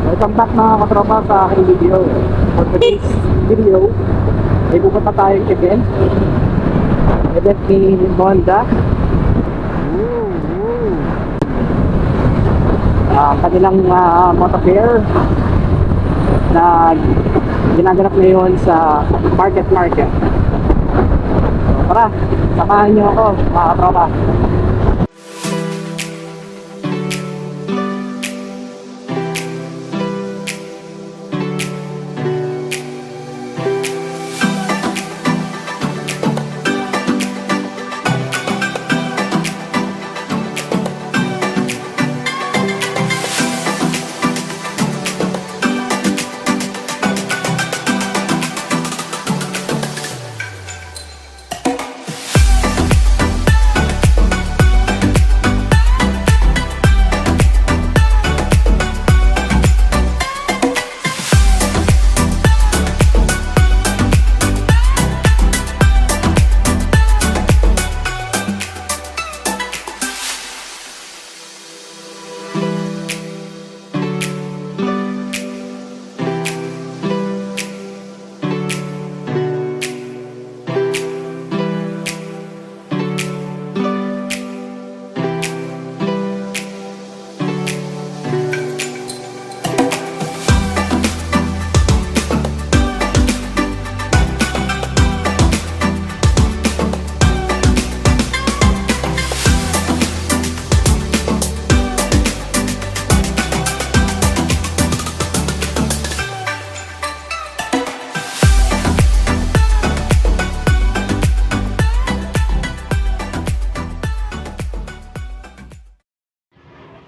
Welcome back mga katropa sa aking video. For today's video, ay pupunta tayong event ni Honda. Kanilang motor fair na ginaganap ngayon sa market. So, tara, samahan nyo ako mga katropa.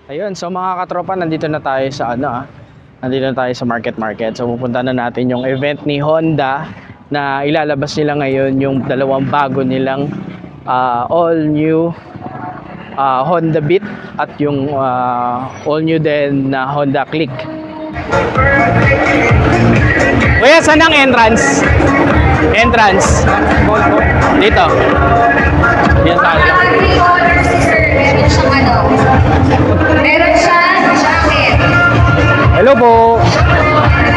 Ayun, so mga katropa, nandito na tayo sa nandito na tayo sa market. So pupunta na natin yung event ni Honda na ilalabas nila ngayon yung dalawang bago nilang all new Honda Beat at yung all new din na Honda Click. Kuya, saan ang entrance? Dito. Yan tayo. Meron siyang jacket. Hello po.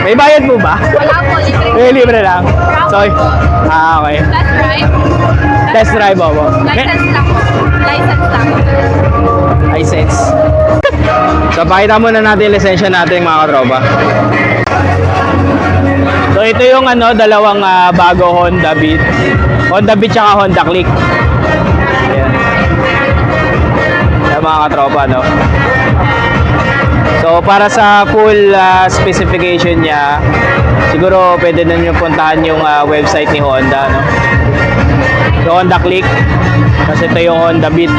May bayad po ba? Wala po, Libre lang. Sorry. Okay. Test drive? Test drive po. License lang po. License. So, pakita muna natin yung lisensya natin mga katropa. So, ito yung dalawang bago Honda Beat. Honda Beat tsaka Honda Click. Ayan. Mga katropa, no? So para sa full specification niya, siguro pwede na nyo puntahan yung website ni Honda, no? So Honda Click, kasi ito yung Honda Beat.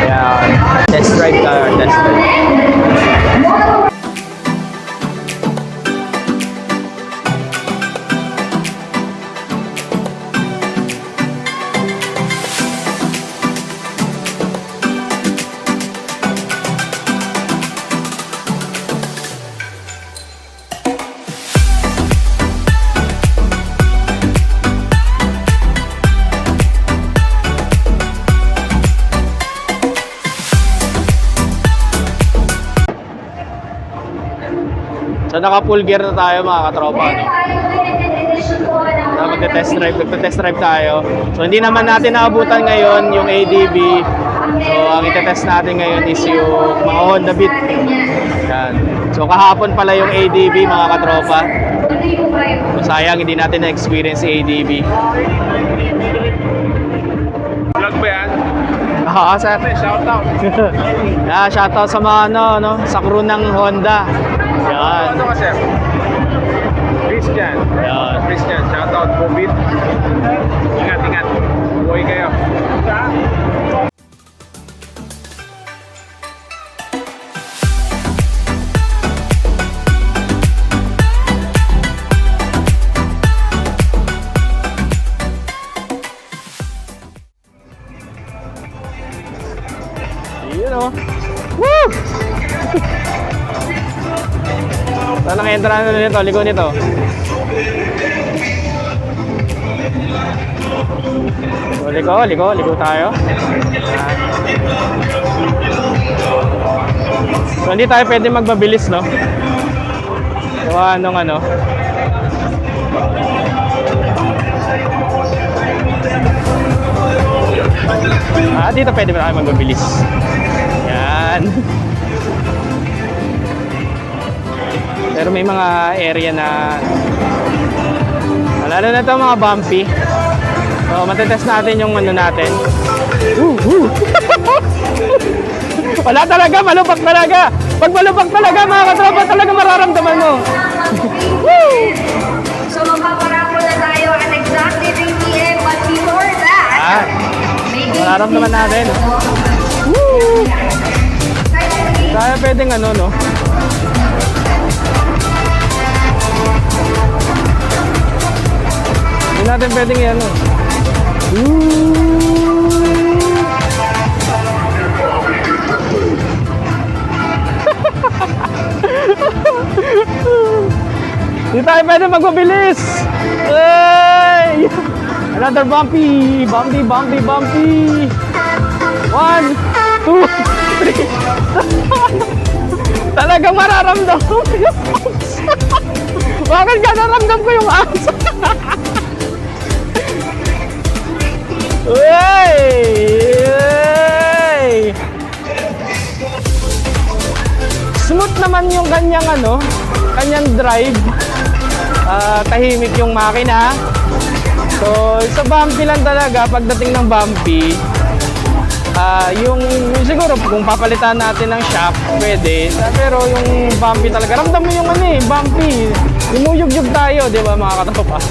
Ayan. Test drive ka, test drive. So naka full gear na tayo mga katropa, no? Magte-test drive tayo. So hindi naman natin naabutan ngayon yung ADB. So ang itetest natin ngayon is yung mga Honda Beat. Yan. So kahapon pala yung ADB mga katropa. So sayang hindi natin na-experience si ADB. Vlog ba yan? Sir. Shoutout. Shoutout sa mga sa crew ng Honda. Yan. Ano ka, sir? Christian. Yan. Christian, shoutout. Bobit. Ingat. Buhay kayo. Yun o. Woo! Saan ang entrance nito? Liko nito. So, liko tayo. Yan. So, hindi tayo pwede magbabilis, no? Gawa nung ano. Dito pwede ba tayo magbabilis? Yan. Pero may mga area na lalo na ito mga bumpy. So, matetest natin yung ano natin. Wala talaga, malupak talaga. Pag malupak talaga, mga katropa, talaga mararamdaman mo. So magpaparako na tayo at exactly 3 p.m. But before that, Mararamdaman natin. Kaya pwedeng ano, no? Hindi natin pwedeng yan, no? Hindi tayo pwede magpabilis! Hey! Another bumpy! Bumpy, bumpy, bumpy! 1, 2, 3. Talagang mararamdam ko yung abs. Bakit ka naramdam ko yung abs? Hey! Smooth naman yung kanyang ano, kanyang drive. Tahimik yung makina. So, sa bumpy lang talaga, pagdating ng bumpy, yung siguro kung papalitan natin ng shock, pwede. Pero yung bumpy talaga, ramdam mo yung ano eh, bumpy. Lumuyog-yog tayo, di ba mga katropa?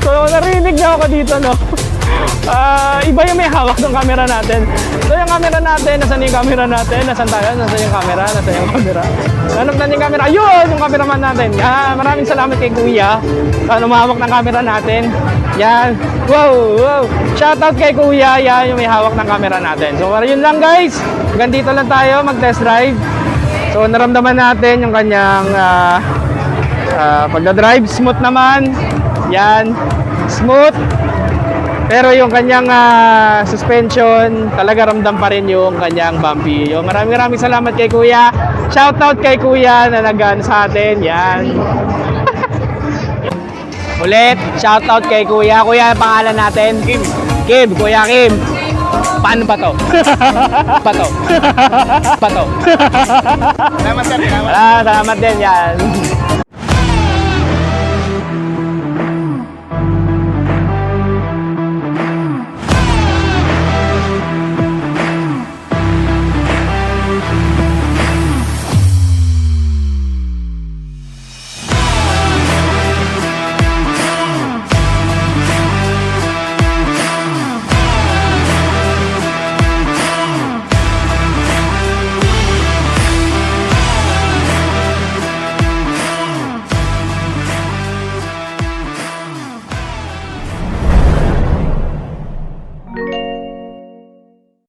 So, narinig niyo ako dito, no? Iba yung may hawak ng camera natin. So, yung camera natin, nasan yung camera natin? Nasan tayo? Nasan yung camera? Nasan yung camera? Nanugtan yung camera. Ayun! Yung cameraman natin. Yan. Maraming salamat kay Kuya. Umahawak ng camera natin. Yan. Wow! Wow! Shoutout kay Kuya. Yan yung may hawak ng camera natin. So, yun lang guys. Hanggang dito lang tayo mag-test drive. So, naramdaman natin yung kanyang pagdadrive. Smooth naman. Yan. Smooth. Pero yung kanyang suspension, talaga ramdam pa rin yung kanyang bumpy. Yung maraming salamat kay Kuya. Shoutout kay Kuya na nag-ano sa atin. Yan. Ulit, shoutout kay Kuya. Kuya, pangalan natin? Kim. Kim, Kuya Kim. Paano pa to? Pato. Pato. Salamat sir. Salamat din yan.